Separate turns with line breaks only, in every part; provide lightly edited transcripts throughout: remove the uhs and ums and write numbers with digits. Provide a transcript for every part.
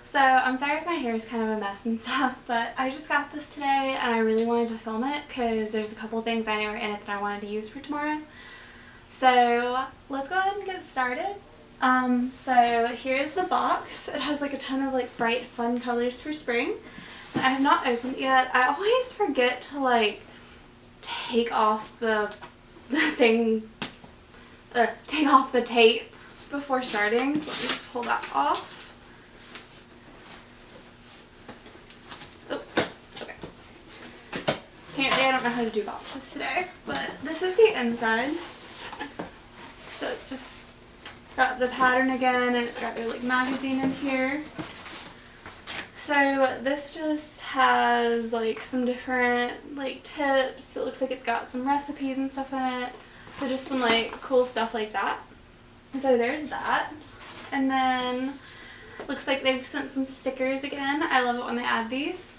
So I'm sorry if my hair is kind of a mess and stuff, but I just got this today and I really wanted to film it because there's a couple things I know are in it that I wanted to use for tomorrow. So let's go ahead and get started. So here's the box. It has like a ton of like bright fun colors for spring. I have not opened it yet. I always forget to like take off the take off the tape before starting, so let me just pull that off. Oh, okay. Apparently I don't know how to do boxes today, but this is the inside. So it's just got the pattern again, and it's got their like magazine in here. So this just has like some different like tips. It looks like it's got some recipes and stuff in it. So just some like cool stuff like that. So there's that. And then looks like they've sent some stickers again. I love it when they add these.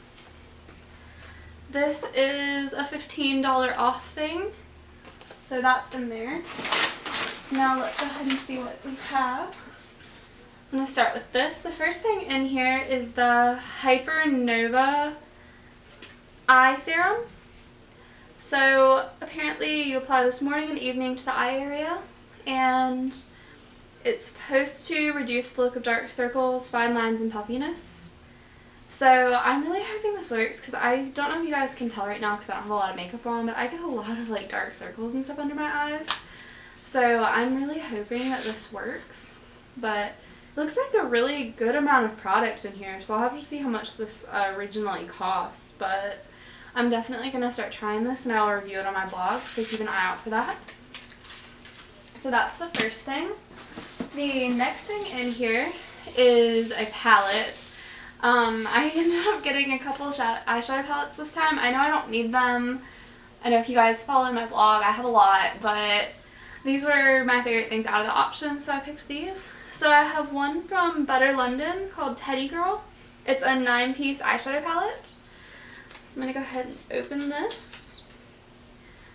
This is a $15 off thing. So that's in there. So now let's go ahead and see what we have. I'm going to start with this. The first thing in here is the Hypernova Eye Serum. So apparently you apply this morning and evening to the eye area, and it's supposed to reduce the look of dark circles, fine lines, and puffiness. So I'm really hoping this works because I don't know if you guys can tell right now because I don't have a lot of makeup on, but I get a lot of like dark circles and stuff under my eyes. So I'm really hoping that this works, but it looks like a really good amount of product in here, so I'll have to see how much this originally cost, but I'm definitely going to start trying this and I'll review it on my blog, so keep an eye out for that. So that's the first thing. The next thing in here is a palette. I ended up getting a couple eyeshadow palettes this time. I know I don't need them. I know if you guys follow my blog, I have a lot, but these were my favorite things out of the options, so I picked these. So I have one from Better London called Teddy Girl. It's a 9-piece eyeshadow palette. So I'm going to go ahead and open this.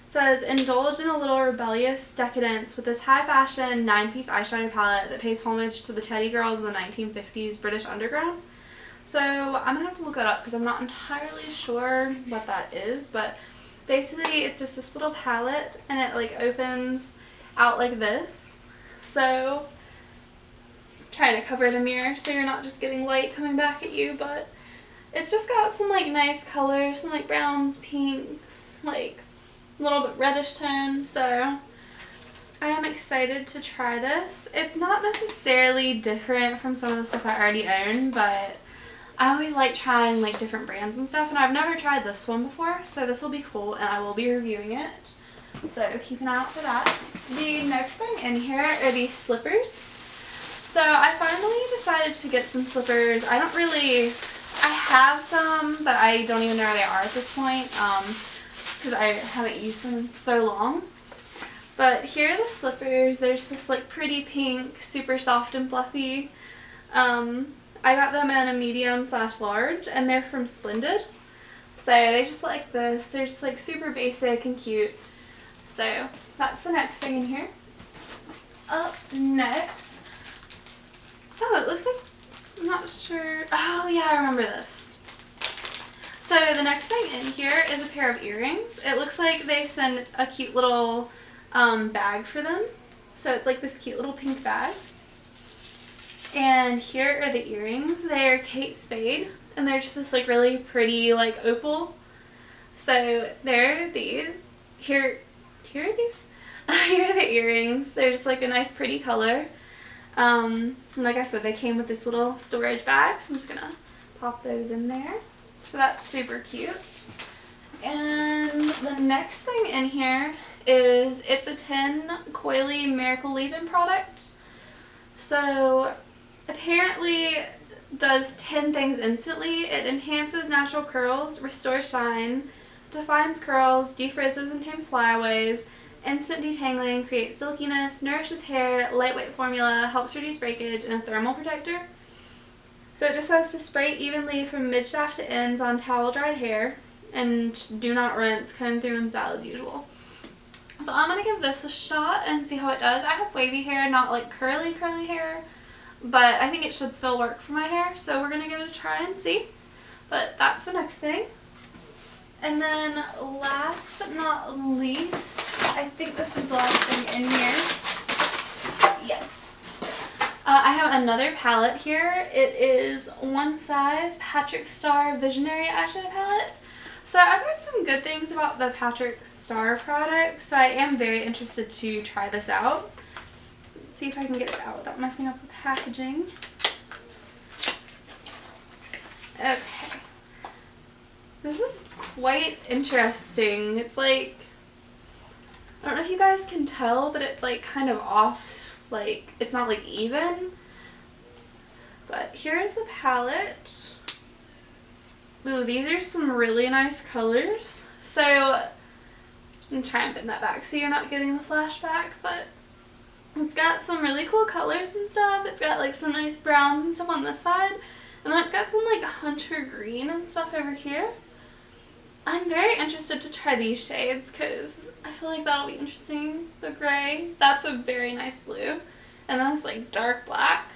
It says, indulge in a little rebellious decadence with this high fashion 9-piece eyeshadow palette that pays homage to the teddy girls of the 1950s British underground. So I'm going to have to look that up because I'm not entirely sure what that is, but basically it's just this little palette and it like opens out like this. So I'm trying to cover the mirror so you're not just getting light coming back at you, but it's just got some like nice colors, some like browns, pinks, like a little bit reddish tone, so I am excited to try this. It's not necessarily different from some of the stuff I already own, but I always like trying like different brands and stuff, and I've never tried this one before, so this will be cool and I will be reviewing it. So keep an eye out for that. The next thing in here are these slippers. So I finally decided to get some slippers. I have some, but I don't even know where they are at this point because I haven't used them in so long. But here are the slippers. There's this like pretty pink, super soft and fluffy. I got them in a medium/large, and they're from Splendid. So they just like this. They're just like super basic and cute. So that's the next thing in here. Up next. Oh, it looks like, I'm not sure. Oh yeah, I remember this. So the next thing in here is a pair of earrings. It looks like they sent a cute little bag for them. So it's like this cute little pink bag. And here are the earrings. They're Kate Spade, and they're just this like really pretty like opal. So there are these. Here are these. Here are the earrings. They're just like a nice pretty color. And like I said, they came with this little storage bag, so I'm just gonna pop those in there. So that's super cute. And the next thing in here is, it's a 10 coily miracle leave-in product. So apparently does 10 things instantly. It enhances natural curls, restores shine, defines curls, defrizzes and tames flyaways, instant detangling, creates silkiness, nourishes hair, lightweight formula, helps reduce breakage, and a thermal protector. So it just says to spray evenly from mid-shaft to ends on towel-dried hair, and do not rinse, comb through and style as usual. So I'm going to give this a shot and see how it does. I have wavy hair, not like curly hair, but I think it should still work for my hair, so we're going to give it a try and see. But that's the next thing. And then last but not least, I think this is the last thing in here. Yes. I have another palette here. It is One Size Patrick Star Visionary Eyeshadow Palette. So I've heard some good things about the Patrick Star product, so I am very interested to try this out. Let's see if I can get it out without messing up the packaging. Okay. This is quite interesting. It's like, I don't know if you guys can tell, but it's like kind of off, like it's not like even. But here's the palette. Ooh, these are some really nice colors. So, I'm trying to bend that back so you're not getting the flashback, but it's got some really cool colors and stuff. It's got like some nice browns and stuff on this side. And then it's got some like hunter green and stuff over here. I'm very interested to try these shades because I feel like that'll be interesting. The gray, that's a very nice blue. And then it's like dark black.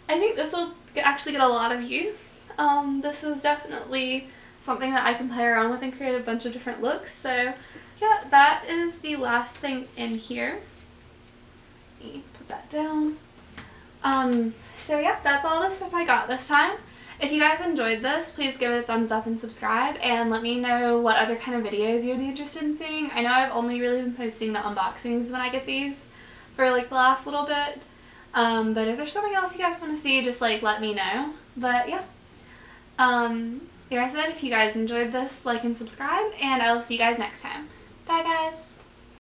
I think this will actually get a lot of use. This is definitely something that I can play around with and create a bunch of different looks. So yeah, that is the last thing in here. Let me put that down. So yeah, that's all the stuff I got this time. If you guys enjoyed this, please give it a thumbs up and subscribe, and let me know what other kind of videos you'd be interested in seeing. I know I've only really been posting the unboxings when I get these for like the last little bit. But if there's something else you guys want to see, just like let me know. But yeah. Like I said, if you guys enjoyed this, like and subscribe, and I will see you guys next time. Bye guys!